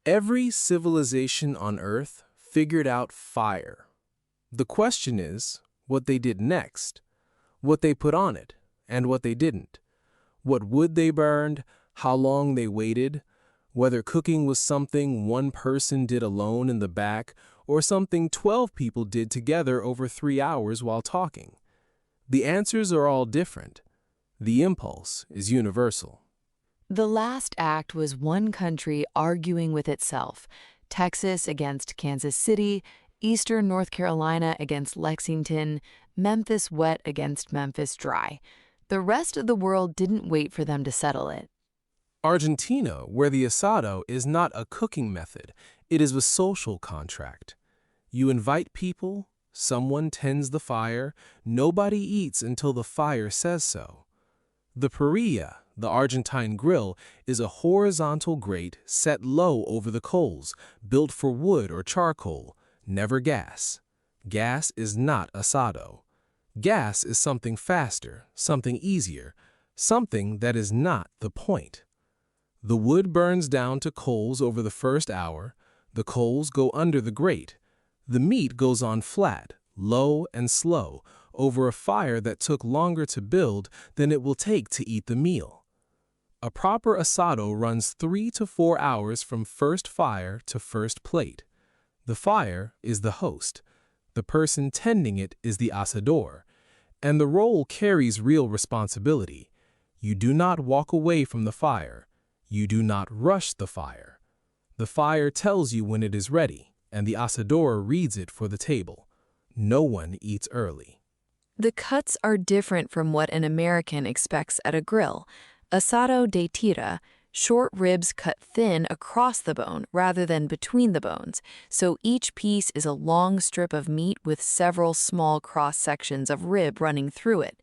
Every civilization on Earth figured out fire. The question is, what they did next, what they put on it, and what they didn't. What wood they burned, how long they waited, whether cooking was something one person did alone in the back or something 12 people did together over 3 hours while talking. The answers are all different. The impulse is universal. The last act was one country arguing with itself, Texas against Kansas City, Eastern North Carolina against Lexington, Memphis wet against Memphis dry. The rest of the world didn't wait for them to settle it. Argentina, where the asado is not a cooking method, it is a social contract. You invite people, someone tends the fire, nobody eats until the fire says so. The parrilla, the Argentine grill, is a horizontal grate set low over the coals, built for wood or charcoal, never gas. Gas is not asado. Gas is something faster, something easier, something that is not the point. The wood burns down to coals over the first hour, the coals go under the grate, the meat goes on flat, low and slow, over a fire that took longer to build than it will take to eat the meal. A proper asado runs 3 to 4 hours from first fire to first plate. The fire is the host. The person tending it is the asador, and the role carries real responsibility. You do not walk away from the fire. You do not rush the fire. The fire tells you when it is ready, and the asador reads it for the table. No one eats early. The cuts are different from what an American expects at a grill. Asado de tira, short ribs cut thin across the bone rather than between the bones, so each piece is a long strip of meat with several small cross-sections of rib running through it.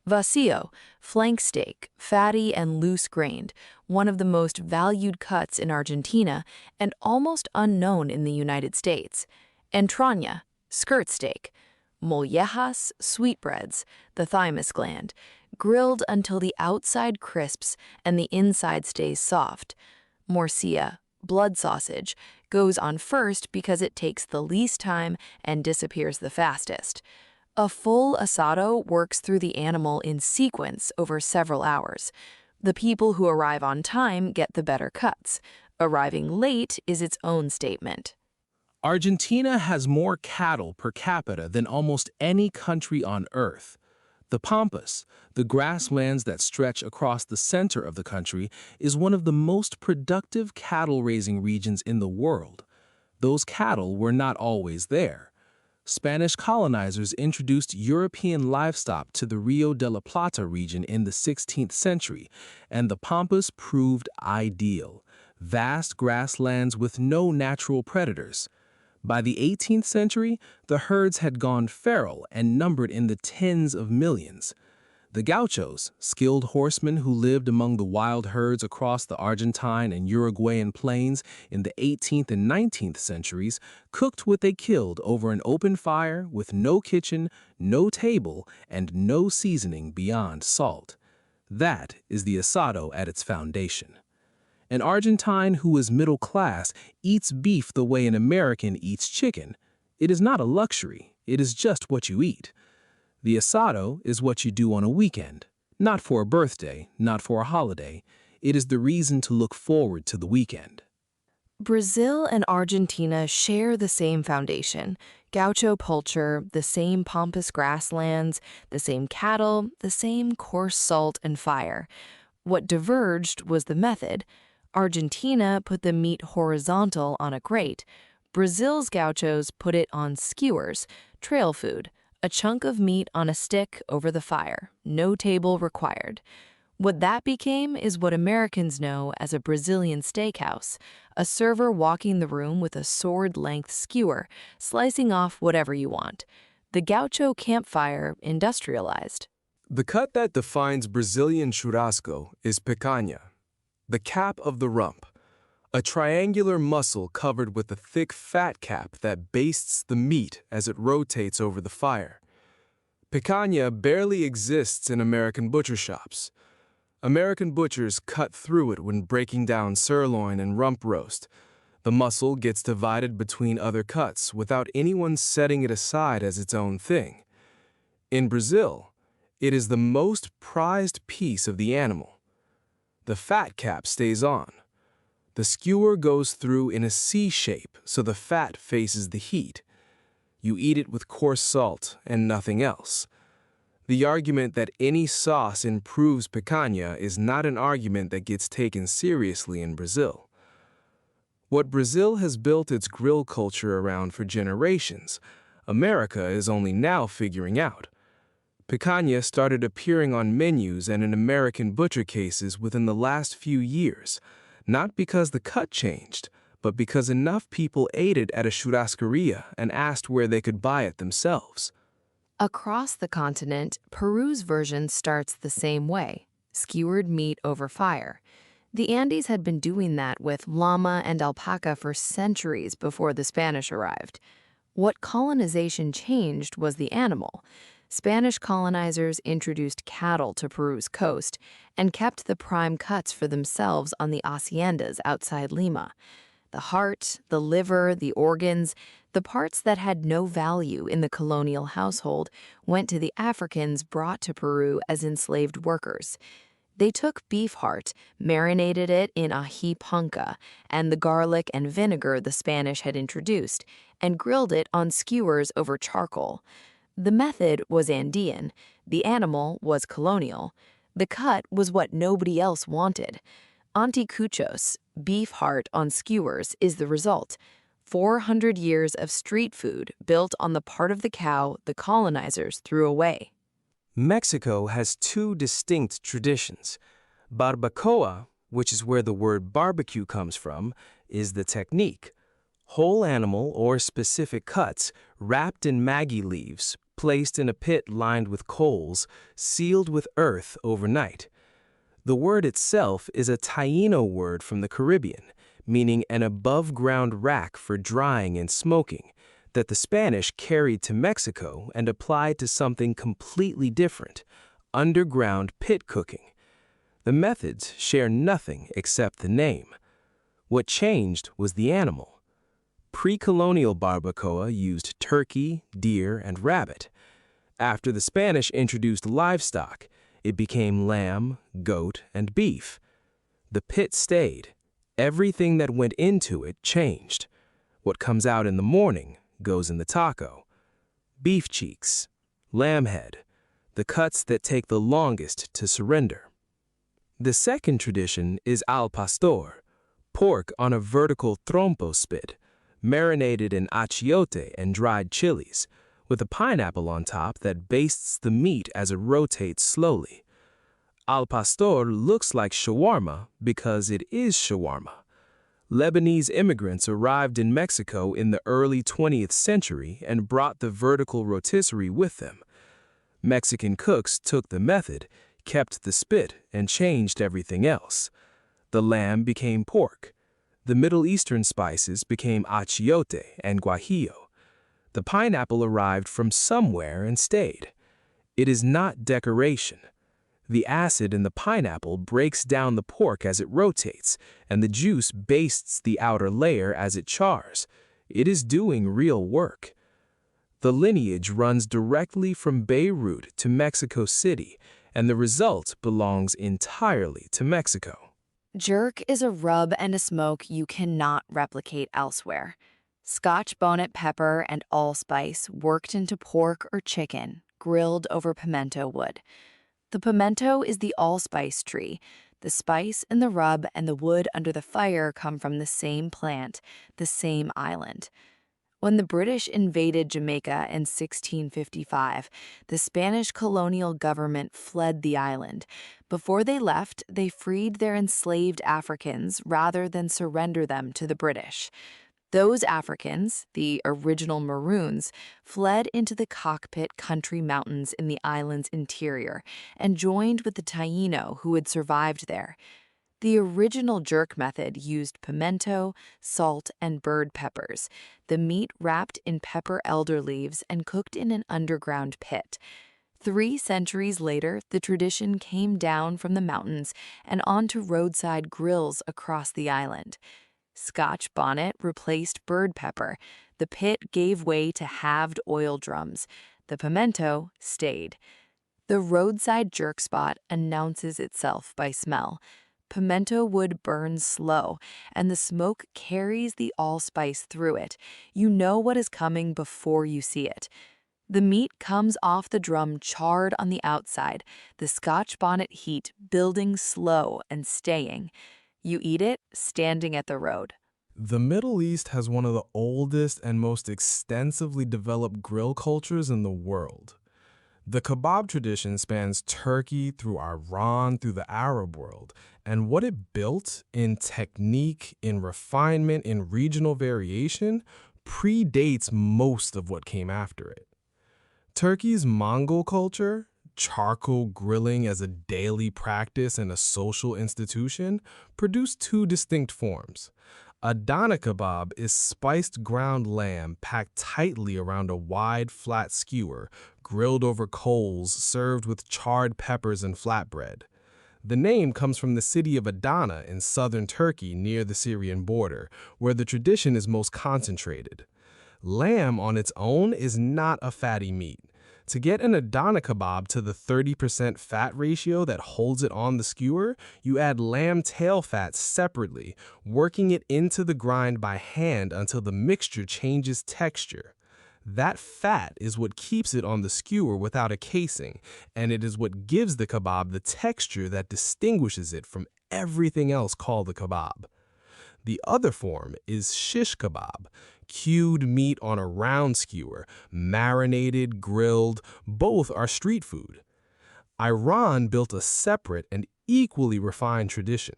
Vacío, flank steak, fatty and loose-grained, one of the most valued cuts in Argentina and almost unknown in the United States. Entraña, skirt steak. Mollejas, sweetbreads, the thymus gland, grilled until the outside crisps and the inside stays soft. Morcilla, blood sausage, goes on first because it takes the least time and disappears the fastest. A full asado works through the animal in sequence over several hours. The people who arrive on time get the better cuts. Arriving late is its own statement. Argentina has more cattle per capita than almost any country on Earth. The Pampas, the grasslands that stretch across the center of the country, is one of the most productive cattle-raising regions in the world. Those cattle were not always there. Spanish colonizers introduced European livestock to the Rio de la Plata region in the 16th century, and the Pampas proved ideal. Vast grasslands with no natural predators. By the 18th century, the herds had gone feral and numbered in the tens of millions. The gauchos, skilled horsemen who lived among the wild herds across the Argentine and Uruguayan plains in the 18th and 19th centuries, cooked what they killed over an open fire with no kitchen, no table, and no seasoning beyond salt. That is the asado at its foundation. An Argentine who is middle class eats beef the way an American eats chicken. It is not a luxury, it is just what you eat. The asado is what you do on a weekend, not for a birthday, not for a holiday. It is the reason to look forward to the weekend. Brazil and Argentina share the same foundation. Gaucho culture, the same pampas grasslands, the same cattle, the same coarse salt and fire. What diverged was the method. Argentina put the meat horizontal on a grate. Brazil's gauchos put it on skewers, trail food, a chunk of meat on a stick over the fire, no table required. What that became is what Americans know as a Brazilian steakhouse, a server walking the room with a sword-length skewer, slicing off whatever you want. The gaucho campfire industrialized. The cut that defines Brazilian churrasco is picanha, the cap of the rump, a triangular muscle covered with a thick fat cap that bastes the meat as it rotates over the fire. Picanha barely exists in American butcher shops. American butchers cut through it when breaking down sirloin and rump roast. The muscle gets divided between other cuts without anyone setting it aside as its own thing. In Brazil, it is the most prized piece of the animal. The fat cap stays on. The skewer goes through in a C shape so the fat faces the heat. You eat it with coarse salt and nothing else. The argument that any sauce improves picanha is not an argument that gets taken seriously in Brazil. What Brazil has built its grill culture around for generations, America is only now figuring out. Picanha started appearing on menus and in American butcher cases within the last few years, not because the cut changed, but because enough people ate it at a churrascaria and asked where they could buy it themselves. Across the continent, Peru's version starts the same way, skewered meat over fire. The Andes had been doing that with llama and alpaca for centuries before the Spanish arrived. What colonization changed was the animal. Spanish colonizers introduced cattle to Peru's coast and kept the prime cuts for themselves on the haciendas outside Lima. The heart, the liver, the organs, the parts that had no value in the colonial household went to the Africans brought to Peru as enslaved workers. They took beef heart, marinated it in ají panca and the garlic and vinegar the Spanish had introduced, and grilled it on skewers over charcoal. The method was Andean, the animal was colonial. The cut was what nobody else wanted. Anticuchos, beef heart on skewers, is the result. 400 years of street food built on the part of the cow the colonizers threw away. Mexico has two distinct traditions. Barbacoa, which is where the word barbecue comes from, is the technique. Whole animal or specific cuts wrapped in Maggi leaves, placed in a pit lined with coals, sealed with earth overnight. The word itself is a Taíno word from the Caribbean, meaning an above-ground rack for drying and smoking, that the Spanish carried to Mexico and applied to something completely different, underground pit cooking. The methods share nothing except the name. What changed was the animal. Pre-colonial barbacoa used turkey, deer, and rabbit. After the Spanish introduced livestock, it became lamb, goat, and beef. The pit stayed. Everything that went into it changed. What comes out in the morning goes in the taco. Beef cheeks, lamb head, the cuts that take the longest to surrender. The second tradition is al pastor, pork on a vertical trompo spit, marinated in achiote and dried chilies, with a pineapple on top that bastes the meat as it rotates slowly. Al pastor looks like shawarma because it is shawarma. Lebanese immigrants arrived in Mexico in the early 20th century and brought the vertical rotisserie with them. Mexican cooks took the method, kept the spit, and changed everything else. The lamb became pork. The Middle Eastern spices became achiote and guajillo. The pineapple arrived from somewhere and stayed. It is not decoration. The acid in the pineapple breaks down the pork as it rotates, and the juice bastes the outer layer as it chars. It is doing real work. The lineage runs directly from Beirut to Mexico City, and the result belongs entirely to Mexico. Jerk is a rub and a smoke you cannot replicate elsewhere. Scotch bonnet pepper and allspice worked into pork or chicken, grilled over pimento wood. The pimento is the allspice tree. The spice and the rub and the wood under the fire come from the same plant, the same island. When the British invaded Jamaica in 1655, the Spanish colonial government fled the island. Before they left, they freed their enslaved Africans rather than surrender them to the British. Those Africans, the original Maroons, fled into the cockpit country mountains in the island's interior and joined with the Taíno who had survived there. The original jerk method used pimento, salt, and bird peppers, the meat wrapped in pepper elder leaves and cooked in an underground pit. 3 centuries later, the tradition came down from the mountains and onto roadside grills across the island. Scotch bonnet replaced bird pepper. The pit gave way to halved oil drums. The pimento stayed. The roadside jerk spot announces itself by smell. Pimento wood burns slow, and the smoke carries the allspice through it. You know what is coming before you see it. The meat comes off the drum charred on the outside, the Scotch bonnet heat building slow and staying. You eat it standing at the road. The Middle East has one of the oldest and most extensively developed grill cultures in the world. The kebab tradition spans Turkey through Iran through the Arab world, and what it built in technique, in refinement, in regional variation predates most of what came after it. Turkey's Mongol culture, charcoal grilling as a daily practice and a social institution, produced two distinct forms. Adana kebab is spiced ground lamb packed tightly around a wide, flat skewer, grilled over coals, served with charred peppers and flatbread. The name comes from the city of Adana in southern Turkey near the Syrian border, where the tradition is most concentrated. Lamb on its own is not a fatty meat. To get an Adana kebab to the 30% fat ratio that holds it on the skewer, you add lamb tail fat separately, working it into the grind by hand until the mixture changes texture. That fat is what keeps it on the skewer without a casing, and it is what gives the kebab the texture that distinguishes it from everything else called a kebab. The other form is shish kebab, cued meat on a round skewer, marinated, grilled, both are street food. Iran built a separate and equally refined tradition.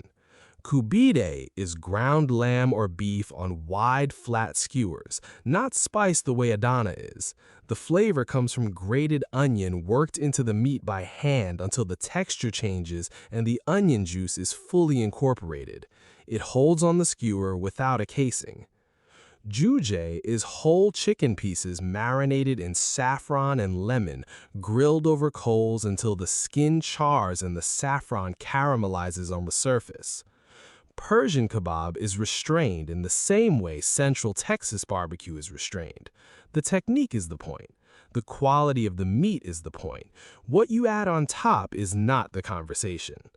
Koobideh is ground lamb or beef on wide, flat skewers, not spiced the way Adana is. The flavor comes from grated onion worked into the meat by hand until the texture changes and the onion juice is fully incorporated. It holds on the skewer without a casing. Joojeh is whole chicken pieces marinated in saffron and lemon, grilled over coals until the skin chars and the saffron caramelizes on the surface. Persian kebab is restrained in the same way Central Texas barbecue is restrained. The technique is the point. The quality of the meat is the point. What you add on top is not the conversation.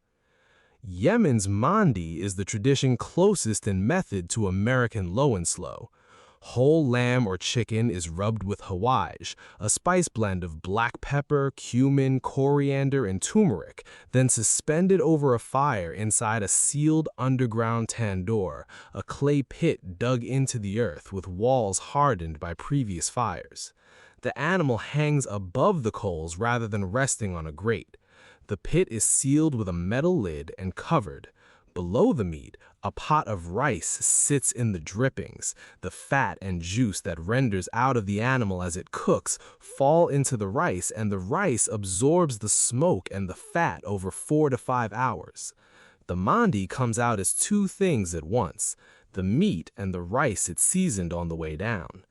Yemen's mandi is the tradition closest in method to American low and slow. Whole lamb or chicken is rubbed with hawaj, a spice blend of black pepper, cumin, coriander, and turmeric, then suspended over a fire inside a sealed underground tandoor, a clay pit dug into the earth with walls hardened by previous fires. The animal hangs above the coals rather than resting on a grate. The pit is sealed with a metal lid and covered. Below the meat, a pot of rice sits in the drippings. The fat and juice that renders out of the animal as it cooks fall into the rice, and the rice absorbs the smoke and the fat over 4 to 5 hours. The mandi comes out as two things at once, the meat and the rice it seasoned on the way down.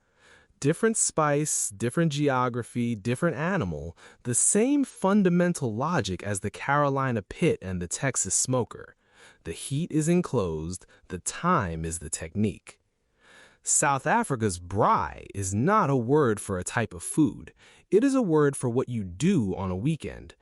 Different spice, different geography, different animal, the same fundamental logic as the Carolina pit and the Texas smoker. The heat is enclosed, the time is the technique. South Africa's braai is not a word for a type of food. It is a word for what you do on a weekend.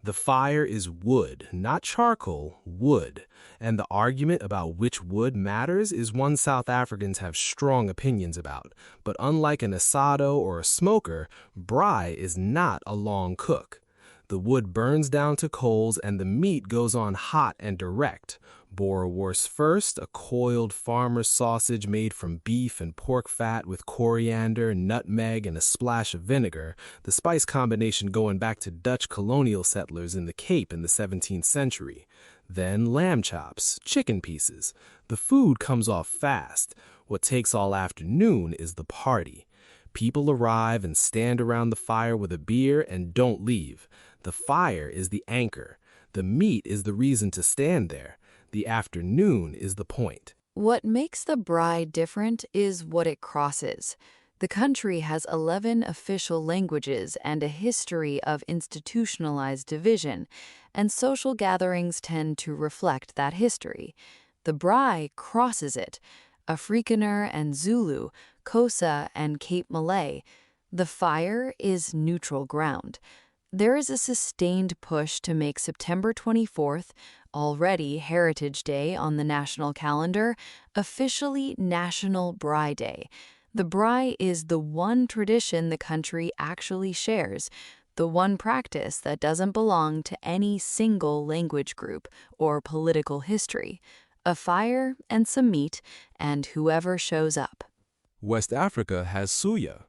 The fire is wood, not charcoal, wood. And the argument about which wood matters is one South Africans have strong opinions about. But unlike an asado or a smoker, braai is not a long cook. The wood burns down to coals and the meat goes on hot and direct. Boerewors first, a coiled farmer's sausage made from beef and pork fat with coriander, nutmeg, and a splash of vinegar, the spice combination going back to Dutch colonial settlers in the Cape in the 17th century. Then lamb chops, chicken pieces. The food comes off fast. What takes all afternoon is the party. People arrive and stand around the fire with a beer and don't leave. The fire is the anchor. The meat is the reason to stand there. The afternoon is the point. What makes the braai different is what it crosses. The country has 11 official languages and a history of institutionalized division, and social gatherings tend to reflect that history. The braai crosses it. Afrikaner and Zulu, Xhosa and Cape Malay. The fire is neutral ground. There is a sustained push to make September 24th, already Heritage Day on the national calendar, officially National Braai Day. The braai is the one tradition the country actually shares, the one practice that doesn't belong to any single language group or political history. A fire and some meat, and whoever shows up. West Africa has suya,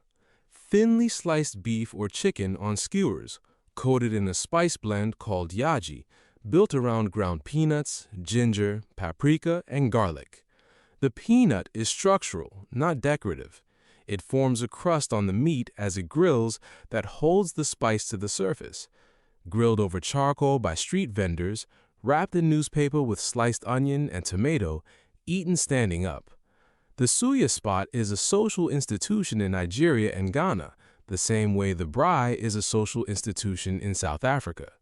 thinly sliced beef or chicken on skewers, coated in a spice blend called yaji, built around ground peanuts, ginger, paprika, and garlic. The peanut is structural, not decorative. It forms a crust on the meat as it grills that holds the spice to the surface. Grilled over charcoal by street vendors, wrapped in newspaper with sliced onion and tomato, eaten standing up. The suya spot is a social institution in Nigeria and Ghana, the same way the braai is a social institution in South Africa.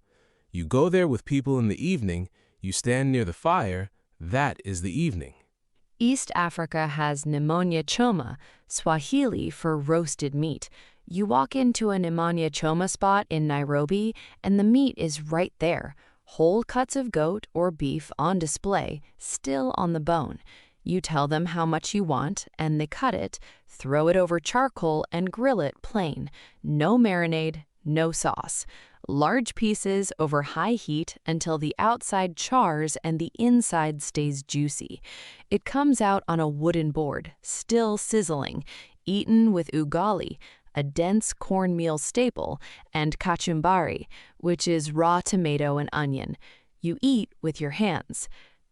You go there with people in the evening, you stand near the fire, that is the evening. East Africa has nyama choma, Swahili for roasted meat. You walk into a nyama choma spot in Nairobi, and the meat is right there. Whole cuts of goat or beef on display, still on the bone. You tell them how much you want, and they cut it, throw it over charcoal, and grill it plain. No marinade, no sauce. Large pieces over high heat until the outside chars and the inside stays juicy. It comes out on a wooden board, still sizzling, eaten with ugali, a dense cornmeal staple, and kachumbari, which is raw tomato and onion. You eat with your hands.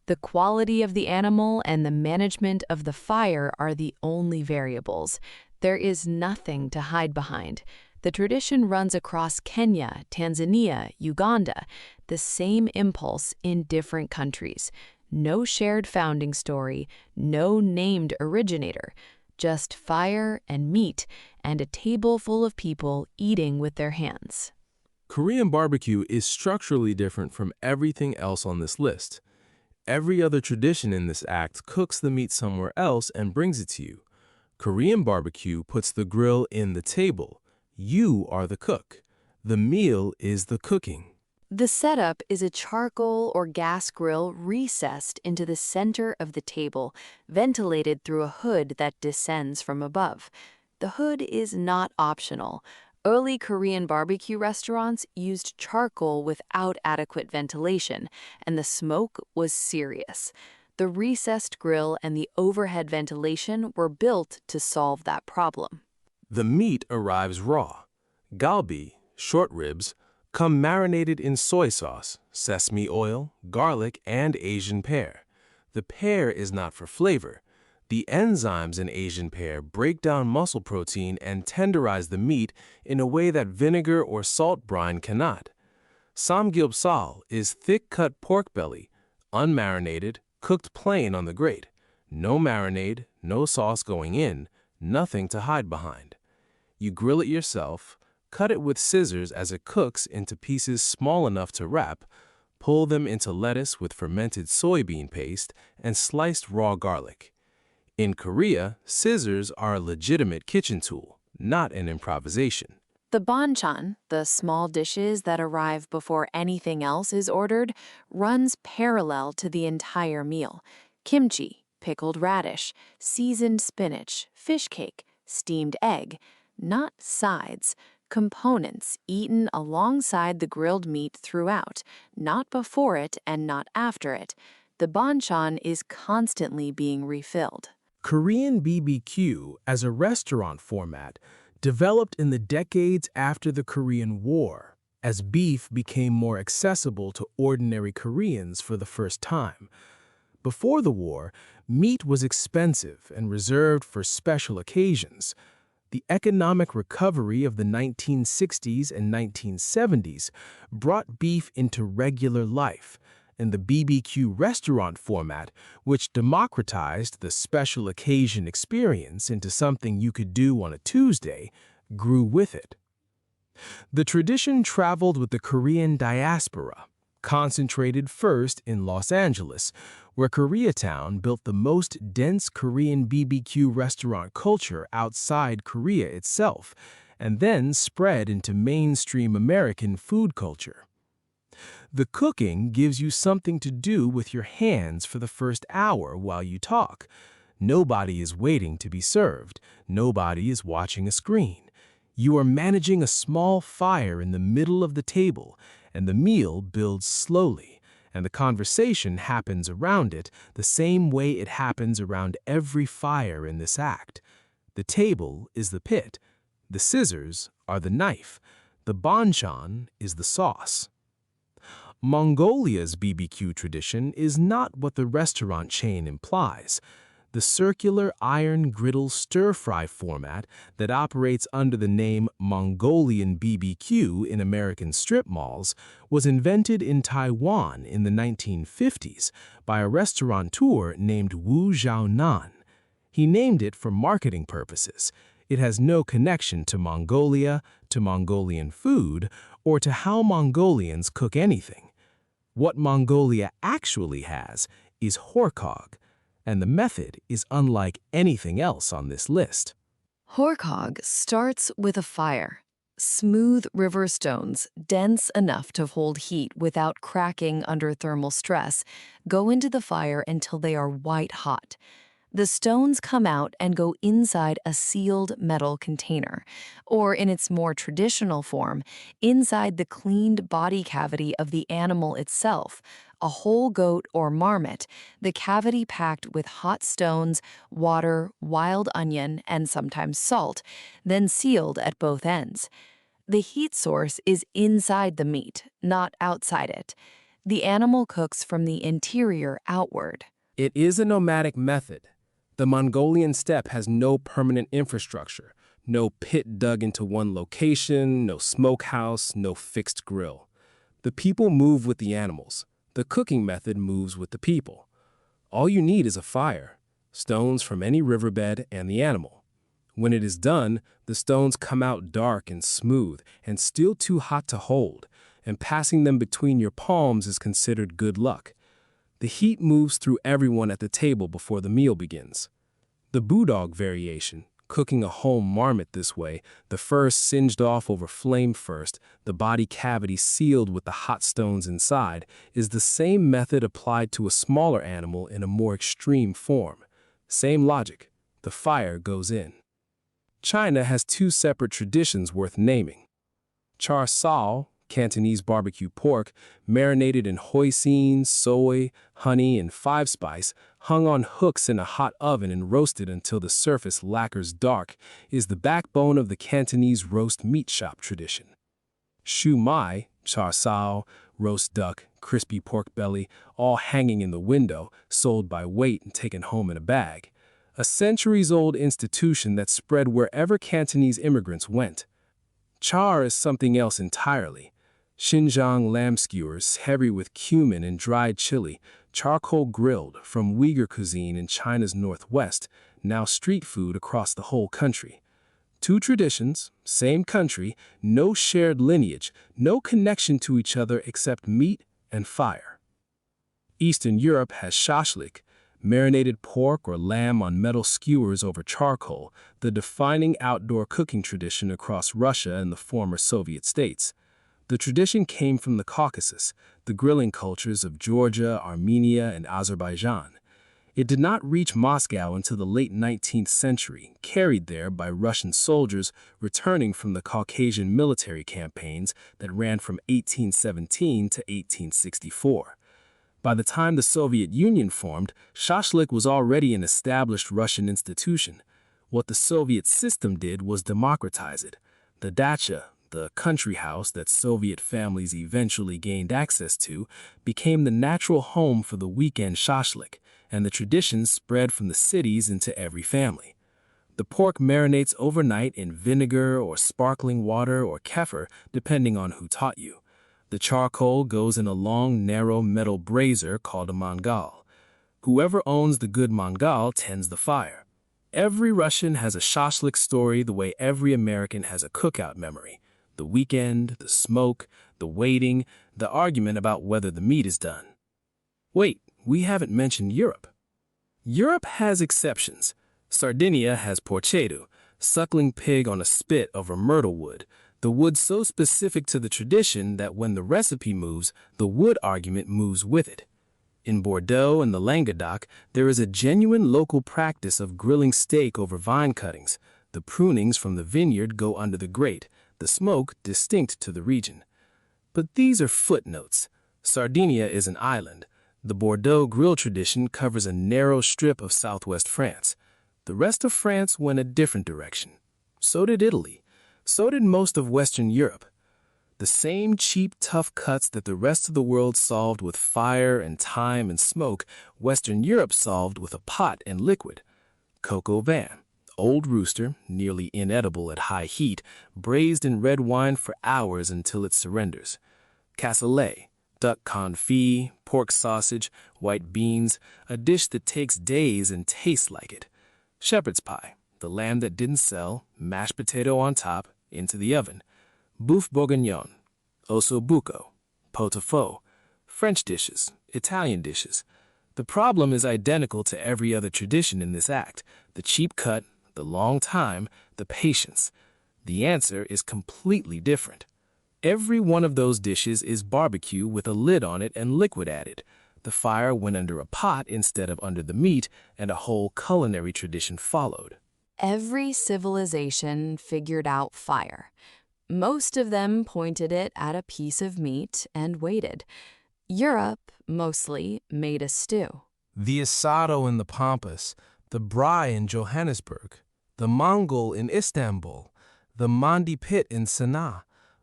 The quality of the animal and the management of the fire are the only variables. There is nothing to hide behind. The tradition runs across Kenya, Tanzania, Uganda, the same impulse in different countries. No shared founding story, no named originator, just fire and meat and a table full of people eating with their hands. Korean barbecue is structurally different from everything else on this list. Every other tradition in this act cooks the meat somewhere else and brings it to you. Korean barbecue puts the grill in the table. You are the cook. The meal is the cooking. The setup is a charcoal or gas grill recessed into the center of the table, ventilated through a hood that descends from above. The hood is not optional. Early Korean barbecue restaurants used charcoal without adequate ventilation, and the smoke was serious. The recessed grill and the overhead ventilation were built to solve that problem. The meat arrives raw. Galbi, short ribs, come marinated in soy sauce, sesame oil, garlic, and Asian pear. The pear is not for flavor. The enzymes in Asian pear break down muscle protein and tenderize the meat in a way that vinegar or salt brine cannot. Samgyeopsal is thick-cut pork belly, unmarinated, cooked plain on the grate. No marinade, no sauce going in, nothing to hide behind. You grill it yourself, cut it with scissors as it cooks into pieces small enough to wrap, pull them into lettuce with fermented soybean paste and sliced raw garlic. In Korea, scissors are a legitimate kitchen tool, not an improvisation. The banchan, the small dishes that arrive before anything else is ordered, runs parallel to the entire meal. Kimchi, pickled radish, seasoned spinach, fish cake, steamed egg, not sides, components eaten alongside the grilled meat throughout, not before it and not after it. The banchan is constantly being refilled. Korean BBQ as a restaurant format developed in the decades after the Korean War, as beef became more accessible to ordinary Koreans for the first time. Before the war, meat was expensive and reserved for special occasions. The economic recovery of the 1960s and 1970s brought beef into regular life, and the BBQ restaurant format, which democratized the special occasion experience into something you could do on a Tuesday, grew with it. The tradition traveled with the Korean diaspora, concentrated first in Los Angeles, where Koreatown built the most dense Korean BBQ restaurant culture outside Korea itself, and then spread into mainstream American food culture. The cooking gives you something to do with your hands for the first hour while you talk. Nobody is waiting to be served. Nobody is watching a screen. You are managing a small fire in the middle of the table, and the meal builds slowly, and the conversation happens around it the same way it happens around every fire in this act. The table is the pit. The scissors are the knife. The banchan is the sauce. Mongolia's BBQ tradition is not what the restaurant chain implies. The circular iron griddle stir-fry format that operates under the name Mongolian BBQ in American strip malls was invented in Taiwan in the 1950s by a restaurateur named Wu Zhaonan. He named it for marketing purposes. It has no connection to Mongolia, to Mongolian food, or to how Mongolians cook anything. What Mongolia actually has is Khorkhog, and the method is unlike anything else on this list. Khorkhog starts with a fire. Smooth river stones, dense enough to hold heat without cracking under thermal stress, go into the fire until they are white hot. The stones come out and go inside a sealed metal container, or in its more traditional form, inside the cleaned body cavity of the animal itself, a whole goat or marmot, the cavity packed with hot stones, water, wild onion, and sometimes salt, then sealed at both ends. The heat source is inside the meat, not outside it. The animal cooks from the interior outward. It is a nomadic method. The Mongolian steppe has no permanent infrastructure, no pit dug into one location, no smokehouse, no fixed grill. The people move with the animals. The cooking method moves with the people. All you need is a fire, stones from any riverbed, and the animal. When it is done, the stones come out dark and smooth and still too hot to hold, and passing them between your palms is considered good luck. The heat moves through everyone at the table before the meal begins. The bulldog variation, cooking a whole marmot this way, the fur singed off over flame first, the body cavity sealed with the hot stones inside, is the same method applied to a smaller animal in a more extreme form. Same logic. The fire goes in. China has two separate traditions worth naming. Char siu, Cantonese barbecue pork, marinated in hoisin, soy, honey, and five-spice, hung on hooks in a hot oven and roasted until the surface lacquers dark, is the backbone of the Cantonese roast meat shop tradition. Shu mai, char siu, roast duck, crispy pork belly, all hanging in the window, sold by weight and taken home in a bag. A centuries-old institution that spread wherever Cantonese immigrants went. Char is something else entirely. Xinjiang lamb skewers, heavy with cumin and dried chili, charcoal grilled from Uyghur cuisine in China's northwest, now street food across the whole country. Two traditions, same country, no shared lineage, no connection to each other except meat and fire. Eastern Europe has shashlik, marinated pork or lamb on metal skewers over charcoal, the defining outdoor cooking tradition across Russia and the former Soviet states. The tradition came from the Caucasus, the grilling cultures of Georgia, Armenia, and Azerbaijan. It did not reach Moscow until the late 19th century, carried there by Russian soldiers returning from the Caucasian military campaigns that ran from 1817 to 1864. By the time the Soviet Union formed, shashlik was already an established Russian institution. What the Soviet system did was democratize it. The dacha, the country house that Soviet families eventually gained access to, became the natural home for the weekend shashlik, and the tradition spread from the cities into every family. The pork marinates overnight in vinegar or sparkling water or kefir, depending on who taught you. The charcoal goes in a long, narrow metal brazier called a mangal. Whoever owns the good mangal tends the fire. Every Russian has a shashlik story the way every American has a cookout memory. The weekend, the smoke, the waiting, the argument about whether the meat is done. Wait, we haven't mentioned Europe. Europe has exceptions. Sardinia has porcedo, suckling pig on a spit over myrtle wood, the wood so specific to the tradition that when the recipe moves, the wood argument moves with it. In Bordeaux and the Languedoc, there is a genuine local practice of grilling steak over vine cuttings. The prunings from the vineyard go under the grate, the smoke distinct to the region. But these are footnotes. Sardinia is an island. The Bordeaux grill tradition covers a narrow strip of southwest France. The rest of France went a different direction. So did Italy. So did most of Western Europe. The same cheap, tough cuts that the rest of the world solved with fire and thyme and smoke, Western Europe solved with a pot and liquid. Coq au vin, old rooster, nearly inedible at high heat, braised in red wine for hours until it surrenders. Cassoulet, duck confit, pork sausage, white beans, a dish that takes days and tastes like it. Shepherd's pie, the lamb that didn't sell, mashed potato on top, into the oven. Boeuf bourguignon, osso buco, pot-au-feu, French dishes, Italian dishes. The problem is identical to every other tradition in this act: the cheap cut, the long time, the patience. The answer is completely different. Every one of those dishes is barbecue with a lid on it and liquid added. The fire went under a pot instead of under the meat, and a whole culinary tradition followed. Every civilization figured out fire. Most of them pointed it at a piece of meat and waited. Europe, mostly, made a stew. The asado in the Pampas, the braai in Johannesburg, the Mongol in Istanbul, the mandi pit in Sana'a,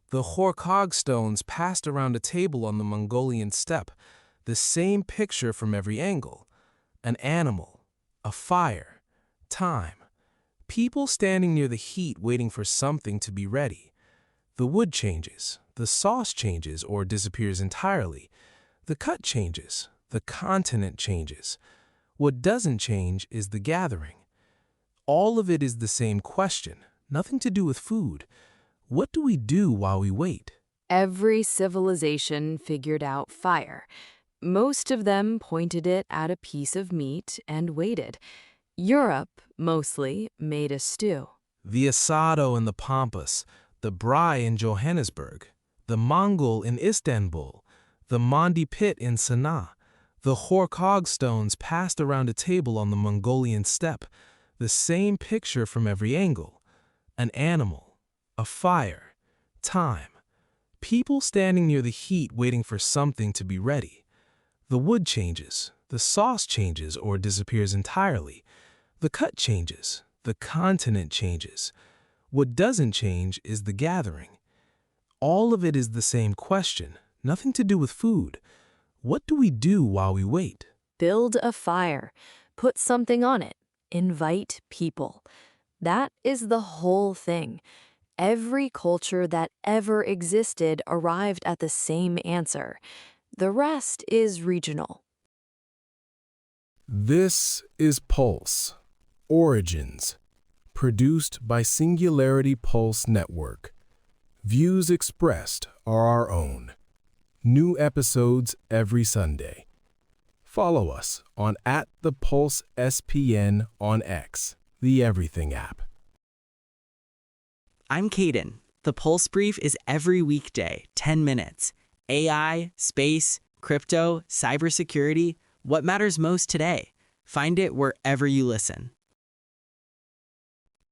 the Khorkhog stones passed around a table on the Mongolian steppe, the same picture from every angle. An animal, a fire, time, people standing near the heat waiting for something to be ready. The wood changes, the sauce changes or disappears entirely. The cut changes, the continent changes. What doesn't change is the gathering. All of it is the same question, nothing to do with food. What do we do while we wait? Every civilization figured out fire. Most of them pointed it at a piece of meat and waited. Europe, mostly, made a stew. The asado in the Pampas, the braai in Johannesburg, the Mongol in Istanbul, the mandi pit in Sana'a, the Khorkhog stones passed around a table on the Mongolian steppe, the same picture from every angle. An animal, a fire, time, people standing near the heat waiting for something to be ready. The wood changes, the sauce changes or disappears entirely. The cut changes, the continent changes. What doesn't change is the gathering. All of it is the same question, nothing to do with food. What do we do while we wait? Build a fire. Put something on it. Invite people. That is the whole thing. Every culture that ever existed arrived at the same answer. The rest is regional. This is Pulse, Origins, produced by Singularity Pulse Network. Views expressed are our own. New episodes every Sunday. Follow us on @thepulsespn on X, the Everything app. I'm Caden. The Pulse Brief is every weekday, 10 minutes. AI, space, crypto, cybersecurity, what matters most today? Find it wherever you listen.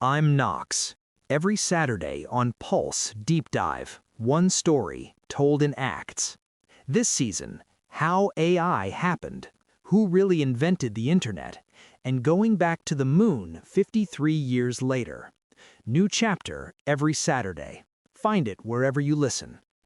I'm Knox. Every Saturday on Pulse Deep Dive, one story told in acts. This season, how AI happened, who really invented the internet, and going back to the moon 53 years later. New chapter every Saturday. Find it wherever you listen.